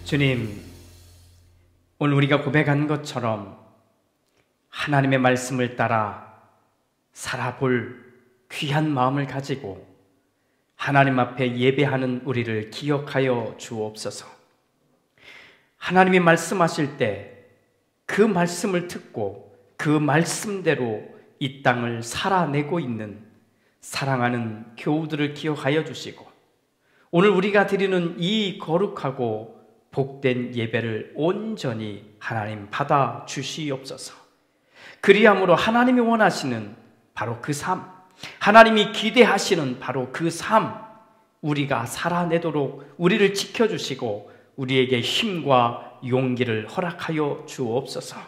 주님, 오늘 우리가 고백한 것처럼 하나님의 말씀을 따라 살아볼 귀한 마음을 가지고 하나님 앞에 예배하는 우리를 기억하여 주옵소서. 하나님이 말씀하실 때 그 말씀을 듣고 그 말씀대로 이 땅을 살아내고 있는 사랑하는 교우들을 기억하여 주시고, 오늘 우리가 드리는 이 거룩하고 복된 예배를 온전히 하나님 받아 주시옵소서. 그리함으로 하나님이 원하시는 바로 그 삶, 하나님이 기대하시는 바로 그 삶, 우리가 살아내도록 우리를 지켜주시고 우리에게 힘과 용기를 허락하여 주옵소서.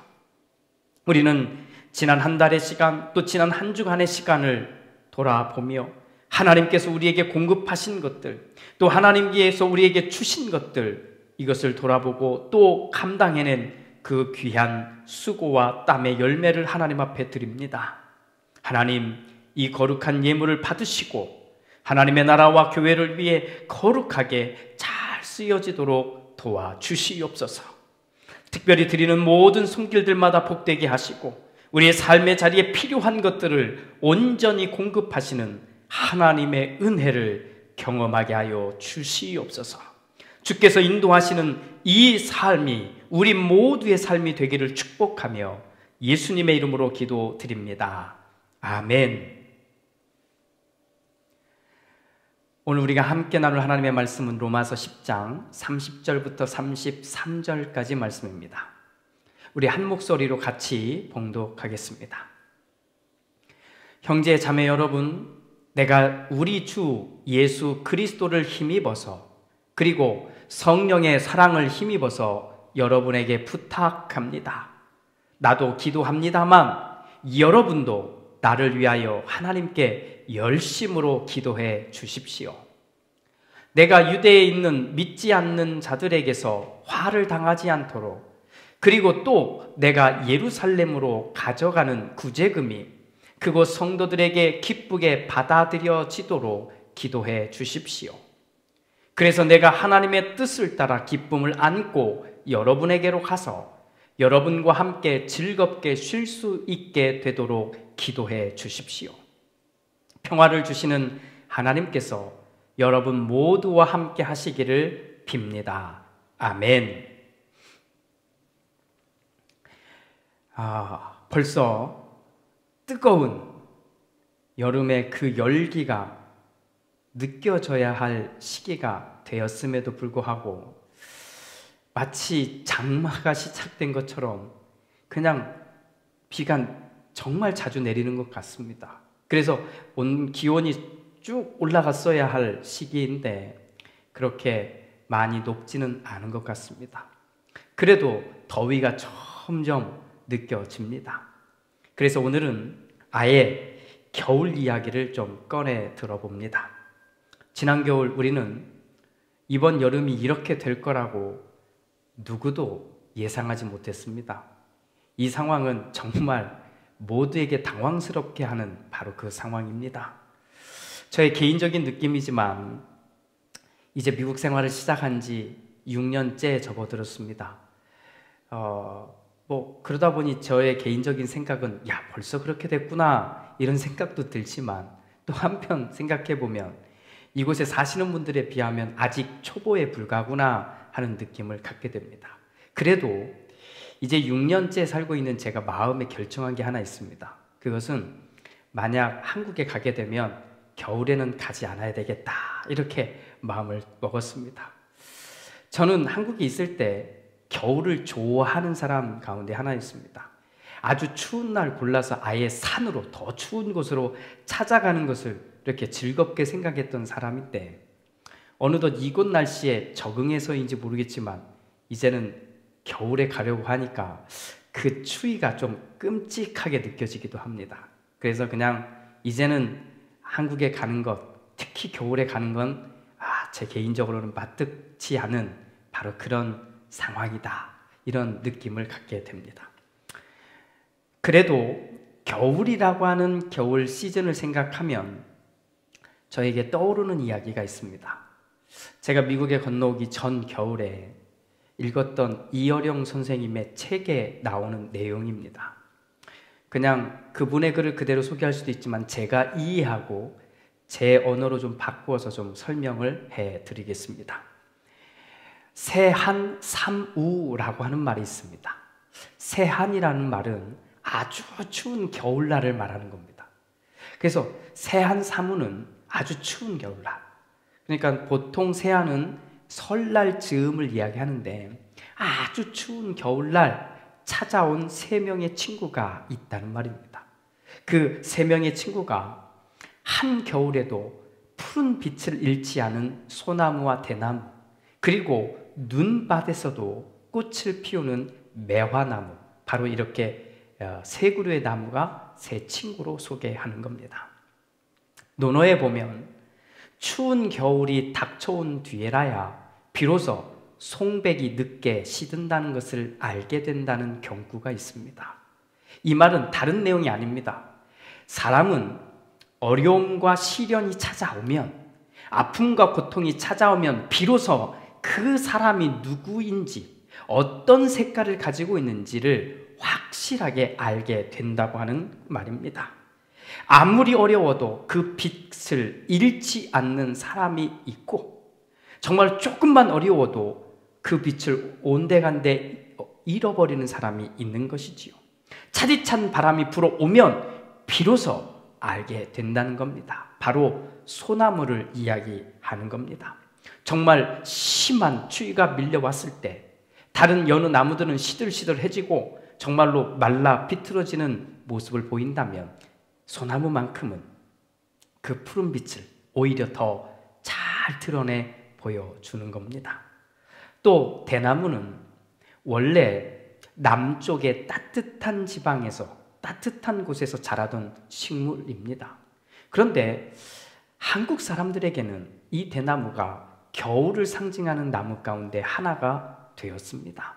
우리는 지난 한 달의 시간, 또 지난 한 주간의 시간을 돌아보며 하나님께서 우리에게 공급하신 것들, 또 하나님께서 우리에게 주신 것들, 이것을 돌아보고 또 감당해낸 그 귀한 수고와 땀의 열매를 하나님 앞에 드립니다. 하나님, 이 거룩한 예물을 받으시고 하나님의 나라와 교회를 위해 거룩하게 잘 쓰여지도록 도와주시옵소서. 특별히 드리는 모든 손길들마다 복되게 하시고 우리의 삶의 자리에 필요한 것들을 온전히 공급하시는 하나님의 은혜를 경험하게 하여 주시옵소서. 주께서 인도하시는 이 삶이 우리 모두의 삶이 되기를 축복하며 예수님의 이름으로 기도드립니다. 아멘. 오늘 우리가 함께 나눌 하나님의 말씀은 로마서 10장 30절부터 33절까지 말씀입니다. 우리 한 목소리로 같이 봉독하겠습니다. 형제 자매 여러분, 내가 우리 주 예수 그리스도를 힘입어서, 그리고 성령의 사랑을 힘입어서 여러분에게 부탁합니다. 나도 기도합니다만 여러분도 나를 위하여 하나님께 열심으로 기도해 주십시오. 내가 유대에 있는 믿지 않는 자들에게서 화를 당하지 않도록, 그리고 또 내가 예루살렘으로 가져가는 구제금이 그곳 성도들에게 기쁘게 받아들여지도록 기도해 주십시오. 그래서 내가 하나님의 뜻을 따라 기쁨을 안고 여러분에게로 가서 여러분과 함께 즐겁게 쉴 수 있게 되도록 기도해 주십시오. 평화를 주시는 하나님께서 여러분 모두와 함께 하시기를 빕니다. 아멘. 벌써 뜨거운 여름의 그 열기가 느껴져야 할 시기가 되었음에도 불구하고 마치 장마가 시작된 것처럼 그냥 비가 정말 자주 내리는 것 같습니다. 그래서 기온이 쭉 올라갔어야 할 시기인데 그렇게 많이 높지는 않은 것 같습니다. 그래도 더위가 점점 느껴집니다. 그래서 오늘은 아예 겨울 이야기를 좀 꺼내 들어봅니다. 지난 겨울 우리는 이번 여름이 이렇게 될 거라고 누구도 예상하지 못했습니다. 이 상황은 정말 모두에게 당황스럽게 하는 바로 그 상황입니다. 저의 개인적인 느낌이지만 이제 미국 생활을 시작한 지 6년째 접어들었습니다. 그러다 보니 저의 개인적인 생각은 벌써 그렇게 됐구나 이런 생각도 들지만, 또 한편 생각해보면 이곳에 사시는 분들에 비하면 아직 초보에 불과하구나 하는 느낌을 갖게 됩니다. 그래도 이제 6년째 살고 있는 제가 마음에 결정한 게 하나 있습니다. 그것은 만약 한국에 가게 되면 겨울에는 가지 않아야 되겠다, 이렇게 마음을 먹었습니다. 저는 한국에 있을 때 겨울을 좋아하는 사람 가운데 하나였습니다. 아주 추운 날 골라서 아예 산으로, 더 추운 곳으로 찾아가는 것을 이렇게 즐겁게 생각했던 사람인데, 어느덧 이곳 날씨에 적응해서인지 모르겠지만 이제는 겨울에 가려고 하니까 그 추위가 좀 끔찍하게 느껴지기도 합니다. 그래서 그냥 이제는 한국에 가는 것, 특히 겨울에 가는 건 제 개인적으로는 마땅치 않은 바로 그런 상황이다, 이런 느낌을 갖게 됩니다. 그래도 겨울이라고 하는 겨울 시즌을 생각하면 저에게 떠오르는 이야기가 있습니다. 제가 미국에 건너오기 전 겨울에 읽었던 이어령 선생님의 책에 나오는 내용입니다. 그냥 그분의 글을 그대로 소개할 수도 있지만 제가 이해하고 제 언어로 좀 바꾸어서 좀 설명을 해드리겠습니다. 세한 삼우라고 하는 말이 있습니다. 세한이라는 말은 아주 추운 겨울날을 말하는 겁니다. 그래서 세한 삼우는 아주 추운 겨울날. 그러니까 보통 세한은 설날 즈음을 이야기하는데 아주 추운 겨울날 찾아온 세 명의 친구가 있다는 말입니다. 그 세 명의 친구가 한 겨울에도 푸른 빛을 잃지 않은 소나무와 대나무, 그리고 눈밭에서도 꽃을 피우는 매화나무, 바로 이렇게 세 그루의 나무가 세 친구로 소개하는 겁니다. 논어에 보면 추운 겨울이 닥쳐온 뒤에라야 비로소 송백이 늦게 시든다는 것을 알게 된다는 경구가 있습니다. 이 말은 다른 내용이 아닙니다. 사람은 어려움과 시련이 찾아오면, 아픔과 고통이 찾아오면 비로소 그 사람이 누구인지, 어떤 색깔을 가지고 있는지를 확실하게 알게 된다고 하는 말입니다. 아무리 어려워도 그 빛을 잃지 않는 사람이 있고, 정말 조금만 어려워도 그 빛을 온데간데 잃어버리는 사람이 있는 것이지요. 차디찬 바람이 불어오면 비로소 알게 된다는 겁니다. 바로 소나무를 이야기하는 겁니다. 정말 심한 추위가 밀려왔을 때 다른 여느 나무들은 시들시들해지고 정말로 말라 비틀어지는 모습을 보인다면 소나무만큼은 그 푸른 빛을 오히려 더 잘 드러내 보여주는 겁니다. 또 대나무는 원래 남쪽의 따뜻한 지방에서, 따뜻한 곳에서 자라던 식물입니다. 그런데 한국 사람들에게는 이 대나무가 겨울을 상징하는 나무 가운데 하나가 되었습니다.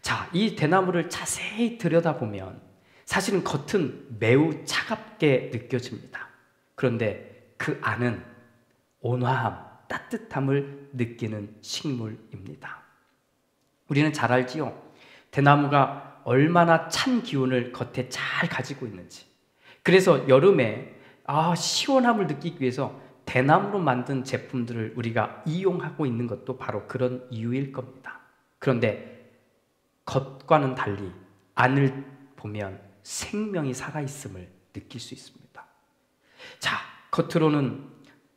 자, 이 대나무를 자세히 들여다보면 사실은 겉은 매우 차갑게 느껴집니다. 그런데 그 안은 온화함, 따뜻함을 느끼는 식물입니다. 우리는 잘 알지요. 대나무가 얼마나 찬 기운을 겉에 잘 가지고 있는지. 그래서 여름에 시원함을 느끼기 위해서 대나무로 만든 제품들을 우리가 이용하고 있는 것도 바로 그런 이유일 겁니다. 그런데 겉과는 달리 안을 보면 생명이 살아있음을 느낄 수 있습니다. 자, 겉으로는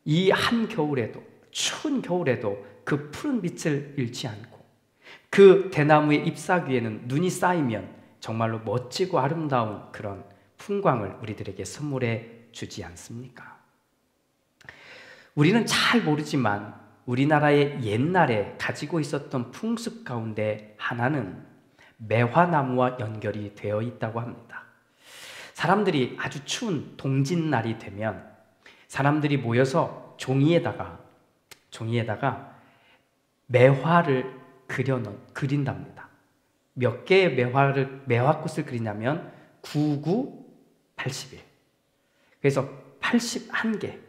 이 한겨울에도, 추운 겨울에도 그 푸른 빛을 잃지 않고, 그 대나무의 잎사귀에는 눈이 쌓이면 정말로 멋지고 아름다운 그런 풍광을 우리들에게 선물해 주지 않습니까? 우리는 잘 모르지만 우리나라의 옛날에 가지고 있었던 풍습 가운데 하나는 매화나무와 연결이 되어 있다고 합니다. 사람들이 아주 추운 동짓날이 되면 사람들이 모여서 종이에다가 매화를 그린답니다. 몇 개의 매화꽃을 그리냐면 99, 81. 그래서 81개,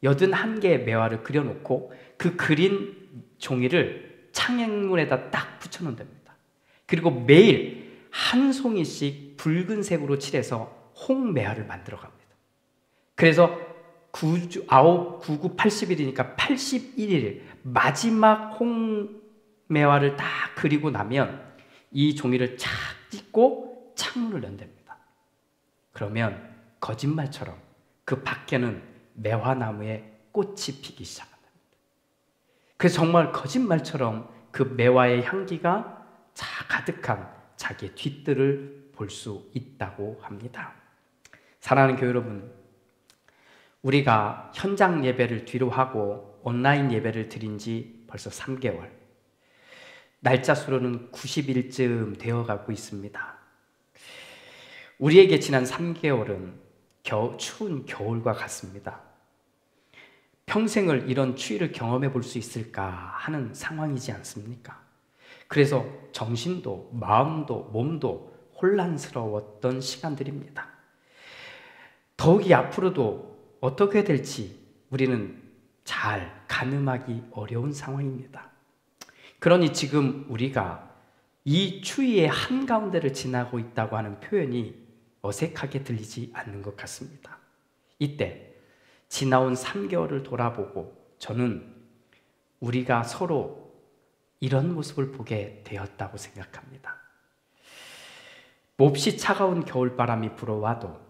81개의 매화를 그려놓고 그 그린 종이를 창행문에다 딱 붙여놓는답니다. 그리고 매일 한 송이씩 붉은색으로 칠해서 홍매화를 만들어 갑니다. 그래서 99, 81이니까 81일 마지막 홍매화를 다 그리고 나면 이 종이를 착 찢고 창문을 연답니다. 그러면 거짓말처럼 그 밖에는 매화나무에 꽃이 피기 시작합니다. 그래서 정말 거짓말처럼 그 매화의 향기가 가득한 자기의 뒤뜰을 볼 수 있다고 합니다. 사랑하는 교회 여러분, 우리가 현장 예배를 뒤로 하고 온라인 예배를 드린 지 벌써 3개월, 날짜 수로는 90일쯤 되어가고 있습니다. 우리에게 지난 3개월은 추운 겨울과 같습니다. 평생을 이런 추위를 경험해 볼 수 있을까 하는 상황이지 않습니까? 그래서 정신도 마음도 몸도 혼란스러웠던 시간들입니다. 더욱이 앞으로도 어떻게 될지 우리는 잘 가늠하기 어려운 상황입니다. 그러니 지금 우리가 이 추위의 한가운데를 지나고 있다고 하는 표현이 어색하게 들리지 않는 것 같습니다. 이때 지나온 3개월을 돌아보고 저는 우리가 서로 이런 모습을 보게 되었다고 생각합니다. 몹시 차가운 겨울바람이 불어와도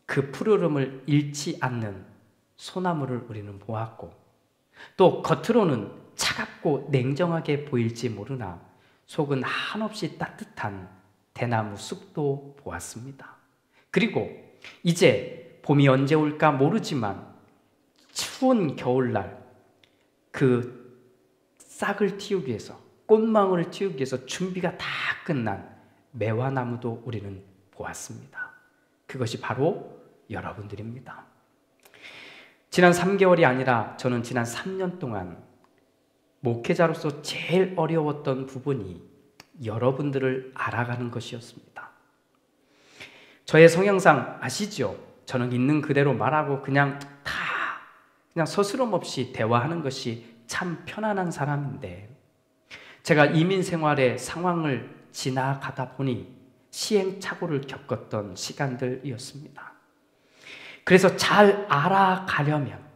그 푸르름을 잃지 않는 소나무를 우리는 보았고, 또 겉으로는 차갑고 냉정하게 보일지 모르나 속은 한없이 따뜻한 대나무 숲도 보았습니다. 그리고 이제 봄이 언제 올까 모르지만 추운 겨울날 그 싹을 틔우기 위해서, 꽃망울을 틔우기 위해서 준비가 다 끝난 매화나무도 우리는 보았습니다. 그것이 바로 여러분들입니다. 지난 3개월이 아니라 저는 지난 3년 동안 목회자로서 제일 어려웠던 부분이 여러분들을 알아가는 것이었습니다. 저의 성향상 아시죠? 저는 있는 그대로 말하고 그냥 서스럼 없이 대화하는 것이 참 편안한 사람인데, 제가 이민 생활의 상황을 지나가다 보니 시행착오를 겪었던 시간들이었습니다. 그래서 잘 알아가려면,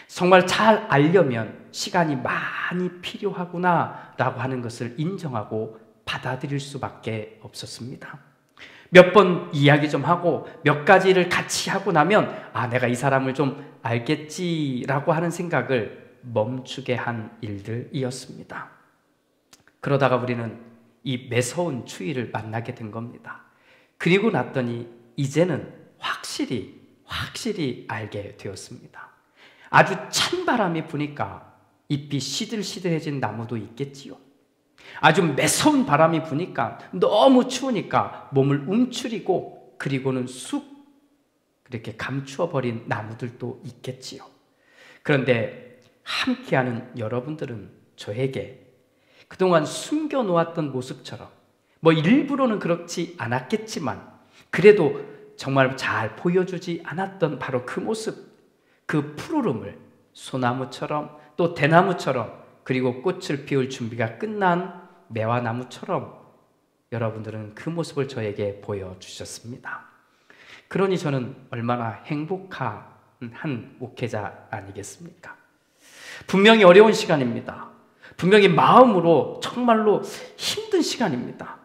정말 잘 알려면 시간이 많이 필요하구나 라고 하는 것을 인정하고 받아들일 수밖에 없었습니다. 몇 번 이야기 좀 하고 몇 가지를 같이 하고 나면 내가 이 사람을 좀 알겠지라고 하는 생각을 멈추게 한 일들이었습니다. 그러다가 우리는 이 매서운 추위를 만나게 된 겁니다. 그리고 났더니 이제는 확실히 알게 되었습니다. 아주 찬 바람이 부니까 잎이 시들시들해진 나무도 있겠지요. 아주 매서운 바람이 부니까 너무 추우니까 몸을 움츠리고 그리고는 쑥 그렇게 감추어버린 나무들도 있겠지요. 그런데 함께하는 여러분들은 저에게 그동안 숨겨놓았던 모습처럼, 일부러는 그렇지 않았겠지만 그래도 정말 잘 보여주지 않았던 바로 그 모습, 그 푸르름을 소나무처럼 또 대나무처럼, 그리고 꽃을 피울 준비가 끝난 매화나무처럼 여러분들은 그 모습을 저에게 보여주셨습니다. 그러니 저는 얼마나 행복한 목회자 아니겠습니까? 분명히 어려운 시간입니다. 분명히 마음으로 정말로 힘든 시간입니다.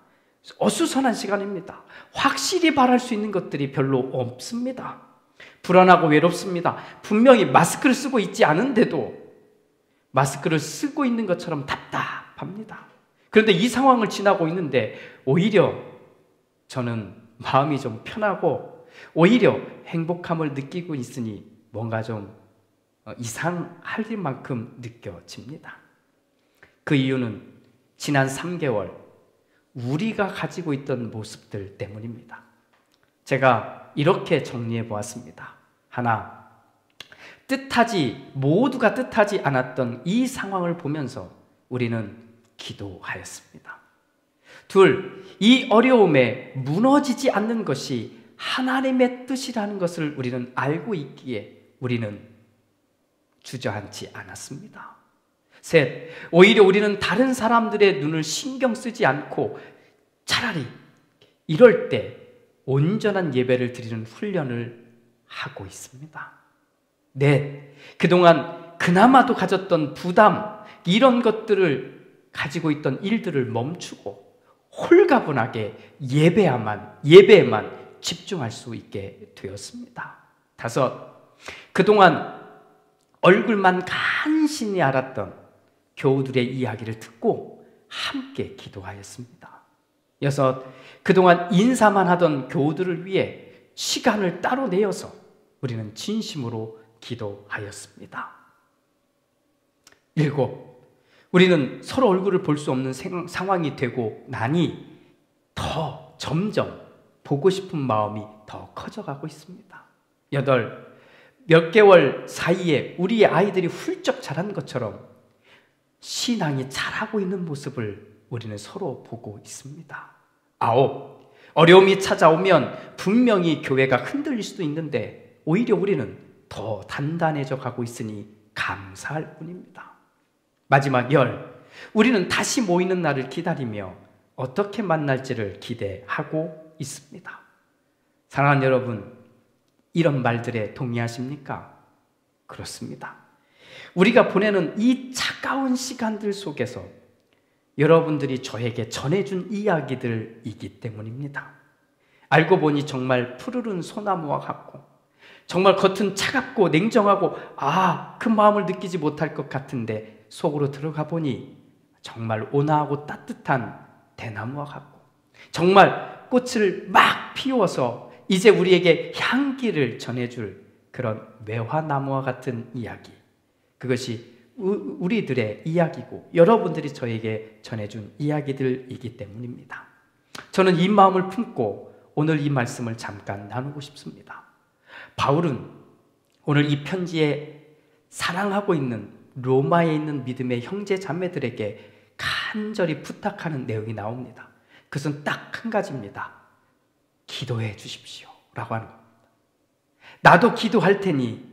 어수선한 시간입니다. 확실히 바랄 수 있는 것들이 별로 없습니다. 불안하고 외롭습니다. 분명히 마스크를 쓰고 있지 않은데도 마스크를 쓰고 있는 것처럼 답답합니다. 그런데 이 상황을 지나고 있는데 오히려 저는 마음이 좀 편하고 오히려 행복함을 느끼고 있으니 뭔가 좀 이상할 만큼 느껴집니다. 그 이유는 지난 3개월 우리가 가지고 있던 모습들 때문입니다. 제가 이렇게 정리해 보았습니다. 하나, 모두가 뜻하지 않았던 이 상황을 보면서 우리는 기도하였습니다. 둘, 이 어려움에 무너지지 않는 것이 하나님의 뜻이라는 것을 우리는 알고 있기에 우리는 주저앉지 않았습니다. 셋, 오히려 우리는 다른 사람들의 눈을 신경 쓰지 않고 차라리 이럴 때 온전한 예배를 드리는 훈련을 하고 있습니다. 넷, 그동안 그나마도 가졌던 부담, 이런 것들을 가지고 있던 일들을 멈추고 홀가분하게 예배에만 집중할 수 있게 되었습니다. 다섯, 그동안 얼굴만 간신히 알았던 교우들의 이야기를 듣고 함께 기도하였습니다. 여섯, 그동안 인사만 하던 교우들을 위해 시간을 따로 내어서 우리는 진심으로 기도하였습니다. 일곱, 우리는 서로 얼굴을 볼 수 없는 상황이 되고 나니 더 점점 보고 싶은 마음이 더 커져가고 있습니다. 여덟, 몇 개월 사이에 우리의 아이들이 훌쩍 자란 것처럼 신앙이 자라고 있는 모습을 우리는 서로 보고 있습니다. 아홉, 어려움이 찾아오면 분명히 교회가 흔들릴 수도 있는데 오히려 우리는 더 단단해져 가고 있으니 감사할 뿐입니다. 마지막 열, 우리는 다시 모이는 날을 기다리며 어떻게 만날지를 기대하고 있습니다. 사랑하는 여러분, 이런 말들에 동의하십니까? 그렇습니다. 우리가 보내는 이 차가운 시간들 속에서 여러분들이 저에게 전해준 이야기들이기 때문입니다. 알고 보니 정말 푸르른 소나무와 같고, 정말 겉은 차갑고 냉정하고 그 마음을 느끼지 못할 것 같은데 속으로 들어가 보니 정말 온화하고 따뜻한 대나무와 같고, 정말 꽃을 막 피워서 이제 우리에게 향기를 전해줄 그런 매화나무와 같은 이야기, 그것이 우리들의 이야기고 여러분들이 저에게 전해준 이야기들이기 때문입니다. 저는 이 마음을 품고 오늘 이 말씀을 잠깐 나누고 싶습니다. 바울은 오늘 이 편지에 사랑하고 있는 로마에 있는 믿음의 형제 자매들에게 간절히 부탁하는 내용이 나옵니다. 그것은 딱 한 가지입니다. 기도해 주십시오 라고 하는 겁니다. 나도 기도할 테니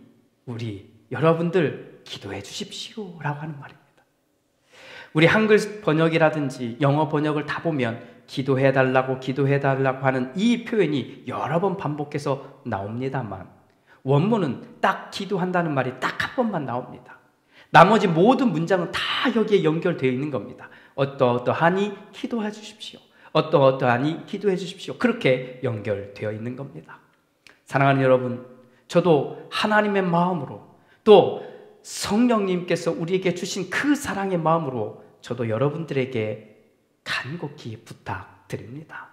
우리 여러분들 기도해 주십시오 라고 하는 말입니다. 우리 한글 번역이라든지 영어 번역을 다 보면 기도해달라고 하는 이 표현이 여러 번 반복해서 나옵니다만, 원문은 딱 기도한다는 말이 딱 한 번만 나옵니다. 나머지 모든 문장은 다 여기에 연결되어 있는 겁니다. 어떠하니 기도해 주십시오. 어떠하니 기도해 주십시오. 그렇게 연결되어 있는 겁니다. 사랑하는 여러분, 저도 하나님의 마음으로, 또 성령님께서 우리에게 주신 그 사랑의 마음으로 저도 여러분들에게 간곡히 부탁드립니다.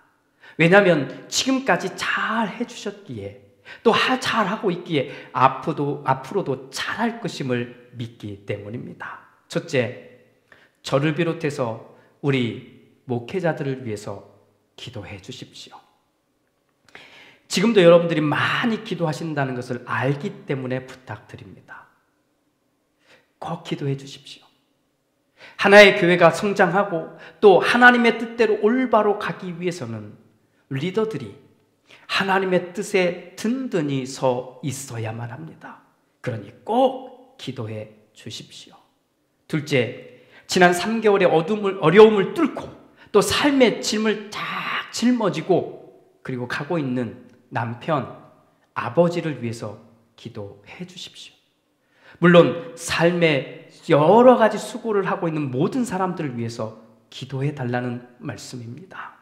왜냐하면 지금까지 잘 해주셨기에, 또 잘하고 있기에 앞으로도 잘할 것임을 믿기 때문입니다. 첫째, 저를 비롯해서 우리 목회자들을 위해서 기도해 주십시오. 지금도 여러분들이 많이 기도하신다는 것을 알기 때문에 부탁드립니다. 꼭 기도해 주십시오. 하나의 교회가 성장하고 또 하나님의 뜻대로 올바로 가기 위해서는 리더들이 하나님의 뜻에 든든히 서 있어야만 합니다. 그러니 꼭 기도해 주십시오. 둘째, 지난 3개월의 어려움을 뚫고 또 삶의 짐을 쫙 짊어지고 그리고 가고 있는 남편, 아버지를 위해서 기도해 주십시오. 물론 삶의 여러 가지 수고를 하고 있는 모든 사람들을 위해서 기도해 달라는 말씀입니다.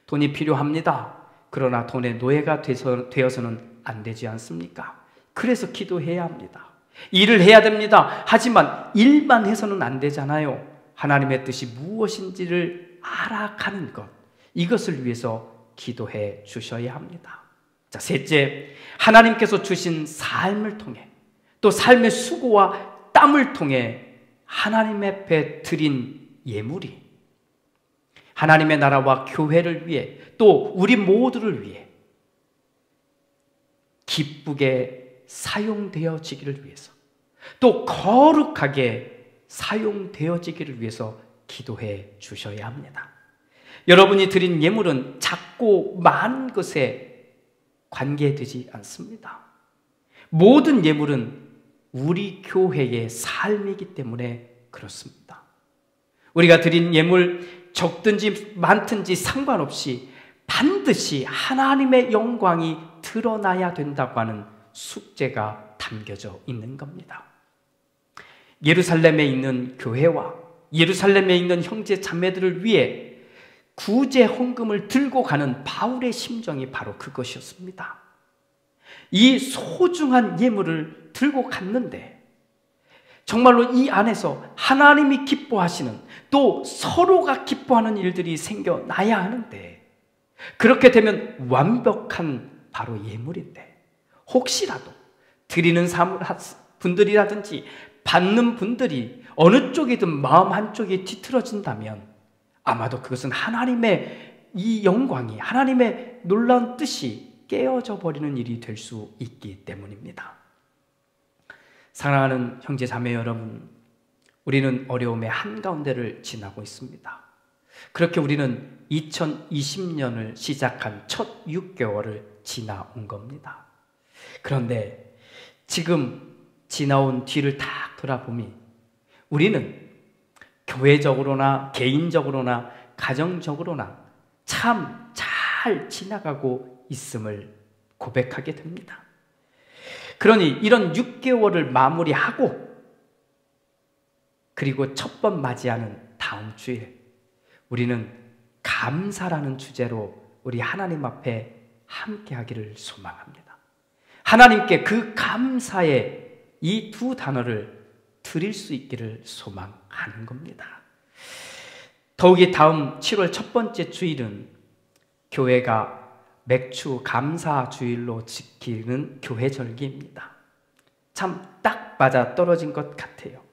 돈이 필요합니다. 그러나 돈의 노예가 되어서는 안 되지 않습니까? 그래서 기도해야 합니다. 일을 해야 됩니다. 하지만 일만 해서는 안 되잖아요. 하나님의 뜻이 무엇인지를 알아가는 것, 이것을 위해서 기도해 주셔야 합니다. 자, 셋째, 하나님께서 주신 삶을 통해 또 삶의 수고와 땀을 통해 하나님 앞에 드린 예물이 하나님의 나라와 교회를 위해 또 우리 모두를 위해 기쁘게 사용되어지기를 위해서 또 거룩하게 사용되어지기를 위해서 기도해 주셔야 합니다. 여러분이 드린 예물은 작고 많은 것에 관계되지 않습니다. 모든 예물은 우리 교회의 삶이기 때문에 그렇습니다. 우리가 드린 예물 적든지 많든지 상관없이 반드시 하나님의 영광이 드러나야 된다고 하는 숙제가 담겨져 있는 겁니다. 예루살렘에 있는 교회와 예루살렘에 있는 형제 자매들을 위해 구제 헌금을 들고 가는 바울의 심정이 바로 그것이었습니다. 이 소중한 예물을 들고 갔는데 정말로 이 안에서 하나님이 기뻐하시는, 또 서로가 기뻐하는 일들이 생겨나야 하는데, 그렇게 되면 완벽한 바로 예물인데, 혹시라도 드리는 분들이라든지 받는 분들이 어느 쪽이든 마음 한쪽이 뒤틀어진다면 아마도 그것은 하나님의 이 영광이, 하나님의 놀라운 뜻이 깨어져 버리는 일이 될 수 있기 때문입니다. 사랑하는 형제 자매 여러분, 우리는 어려움의 한가운데를 지나고 있습니다. 그렇게 우리는 2020년을 시작한 첫 6개월을 지나온 겁니다. 그런데 지금 지나온 뒤를 딱 돌아보니 우리는 교회적으로나 개인적으로나 가정적으로나 참 잘 지나가고 있음을 고백하게 됩니다. 그러니 이런 6개월을 마무리하고 그리고 첫 번 맞이하는 다음 주에 우리는 감사라는 주제로 우리 하나님 앞에 함께 하기를 소망합니다. 하나님께 그 감사의 이 두 단어를 드릴 수 있기를 소망하는 겁니다. 더욱이 다음 7월 첫 번째 주일은 교회가 맥주 감사 주일로 지키는 교회 절기입니다. 참 딱 맞아 떨어진 것 같아요.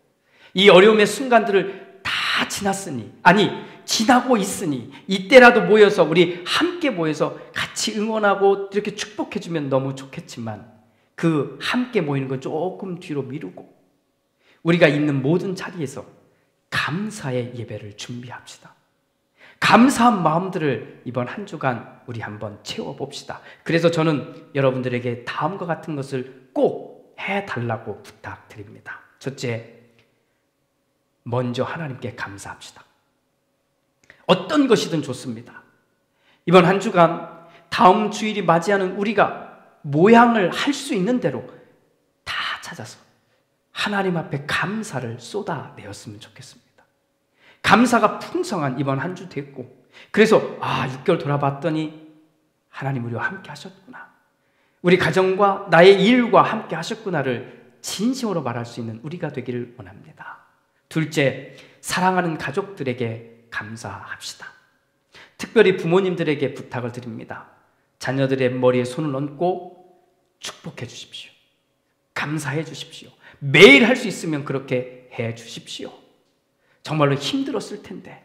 이 어려움의 순간들을 다 지났으니, 아니 지나고 있으니 이때라도 모여서 우리 함께 모여서 같이 응원하고 이렇게 축복해주면 너무 좋겠지만 그 함께 모이는 건 조금 뒤로 미루고 우리가 있는 모든 자리에서 감사의 예배를 준비합시다. 감사한 마음들을 이번 한 주간 우리 한번 채워봅시다. 그래서 저는 여러분들에게 다음과 같은 것을 꼭 해달라고 부탁드립니다. 첫째, 먼저 하나님께 감사합시다. 어떤 것이든 좋습니다. 이번 한 주간 다음 주일이 맞이하는 우리가 모양을 할 수 있는 대로 다 찾아서 하나님 앞에 감사를 쏟아내었으면 좋겠습니다. 감사가 풍성한 이번 한 주 됐고, 그래서 6개월 돌아봤더니 하나님 우리와 함께 하셨구나, 우리 가정과 나의 일과 함께 하셨구나를 진심으로 말할 수 있는 우리가 되기를 원합니다. 둘째, 사랑하는 가족들에게 감사합시다. 특별히 부모님들에게 부탁을 드립니다. 자녀들의 머리에 손을 얹고 축복해 주십시오. 감사해 주십시오. 매일 할 수 있으면 그렇게 해 주십시오. 정말로 힘들었을 텐데,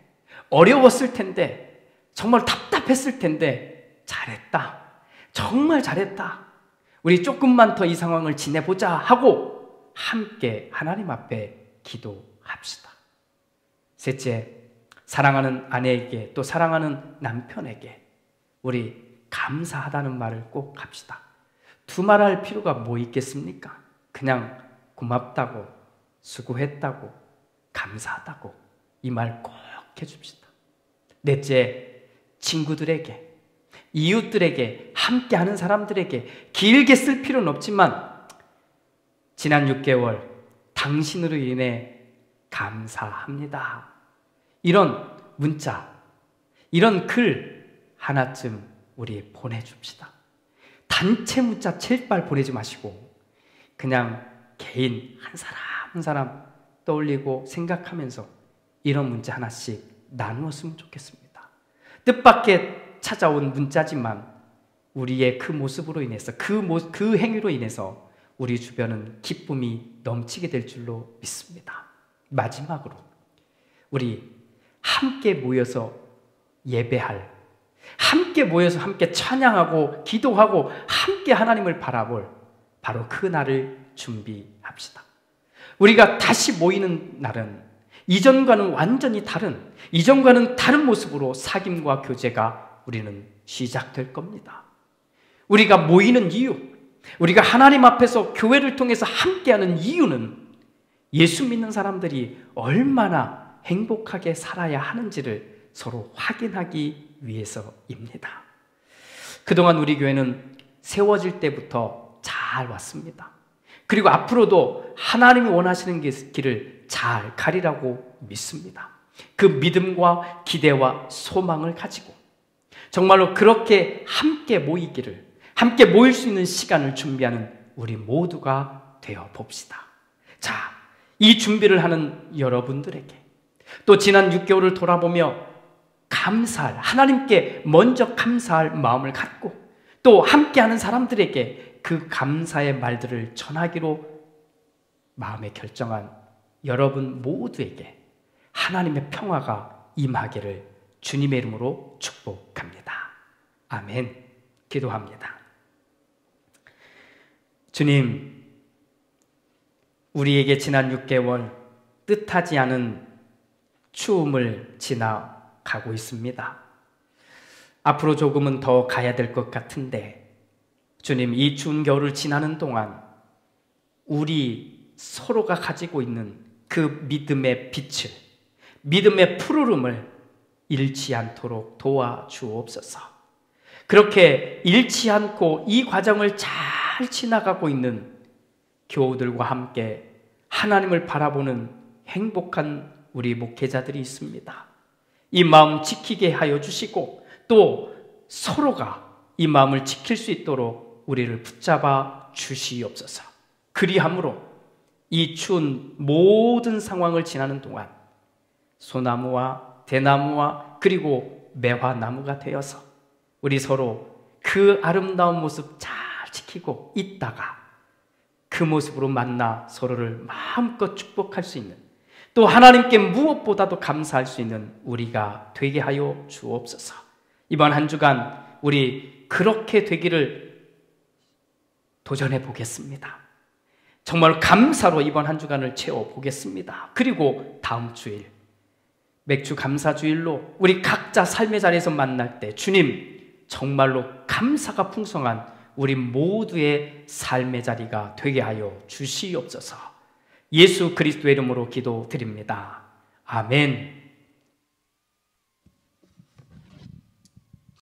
어려웠을 텐데, 정말 답답했을 텐데 잘했다, 정말 잘했다, 우리 조금만 더 이 상황을 지내보자 하고 함께 하나님 앞에 기도합시다. 셋째, 사랑하는 아내에게 또 사랑하는 남편에게 우리 감사하다는 말을 꼭 합시다. 두말할 필요가 뭐 있겠습니까? 그냥 고맙다고, 수고했다고, 감사하다고 이 말 꼭 해줍시다. 넷째, 친구들에게, 이웃들에게, 함께하는 사람들에게 길게 쓸 필요는 없지만 지난 6개월 당신으로 인해 감사합니다, 이런 문자, 이런 글 하나쯤 우리 보내줍시다. 단체 문자 제발 보내지 마시고 그냥 개인 한 사람 한 사람 떠올리고 생각하면서 이런 문자 하나씩 나누었으면 좋겠습니다. 뜻밖의 찾아온 문자지만 우리의 그 모습으로 인해서 그 행위로 인해서 우리 주변은 기쁨이 넘치게 될 줄로 믿습니다. 마지막으로 우리 함께 모여서 예배할, 함께 모여서 함께 찬양하고 기도하고 함께 하나님을 바라볼 바로 그 날을 준비합시다. 우리가 다시 모이는 날은 이전과는 완전히 다른, 이전과는 다른 모습으로 사귐과 교제가 우리는 시작될 겁니다. 우리가 모이는 이유, 우리가 하나님 앞에서 교회를 통해서 함께하는 이유는 예수 믿는 사람들이 얼마나 행복하게 살아야 하는지를 서로 확인하기 위해서입니다. 그동안 우리 교회는 세워질 때부터 잘 왔습니다. 그리고 앞으로도 하나님이 원하시는 길을 잘 가리라고 믿습니다. 그 믿음과 기대와 소망을 가지고 정말로 그렇게 함께 모이기를, 함께 모일 수 있는 시간을 준비하는 우리 모두가 되어 봅시다. 자, 이 준비를 하는 여러분들에게 또 지난 6개월을 돌아보며 감사할, 하나님께 먼저 감사할 마음을 갖고 또 함께하는 사람들에게 그 감사의 말들을 전하기로 마음에 결정한 여러분 모두에게 하나님의 평화가 임하기를 주님의 이름으로 축복합니다. 아멘. 기도합니다. 주님, 우리에게 지난 6개월 뜻하지 않은 추움을 지나가고 있습니다. 앞으로 조금은 더 가야 될 것 같은데 주님, 이 추운 겨울을 지나는 동안 우리 서로가 가지고 있는 그 믿음의 빛을, 믿음의 푸르름을 잃지 않도록 도와주옵소서. 그렇게 잃지 않고 이 과정을 잘 지나가고 있는 교우들과 함께 하나님을 바라보는 행복한 우리 목회자들이 있습니다. 이 마음 지키게 하여 주시고 또 서로가 이 마음을 지킬 수 있도록 우리를 붙잡아 주시옵소서. 그리함으로 이 추운 모든 상황을 지나는 동안 소나무와 대나무와 그리고 매화나무가 되어서 우리 서로 그 아름다운 모습 잘 지키고 있다가 그 모습으로 만나 서로를 마음껏 축복할 수 있는, 또 하나님께 무엇보다도 감사할 수 있는 우리가 되게 하여 주옵소서. 이번 한 주간 우리 그렇게 되기를 도전해 보겠습니다. 정말 감사로 이번 한 주간을 채워보겠습니다. 그리고 다음 주일 맥주 감사주일로 우리 각자 삶의 자리에서 만날 때 주님 정말로 감사가 풍성한 우리 모두의 삶의 자리가 되게 하여 주시옵소서. 예수 그리스도의 이름으로 기도드립니다. 아멘.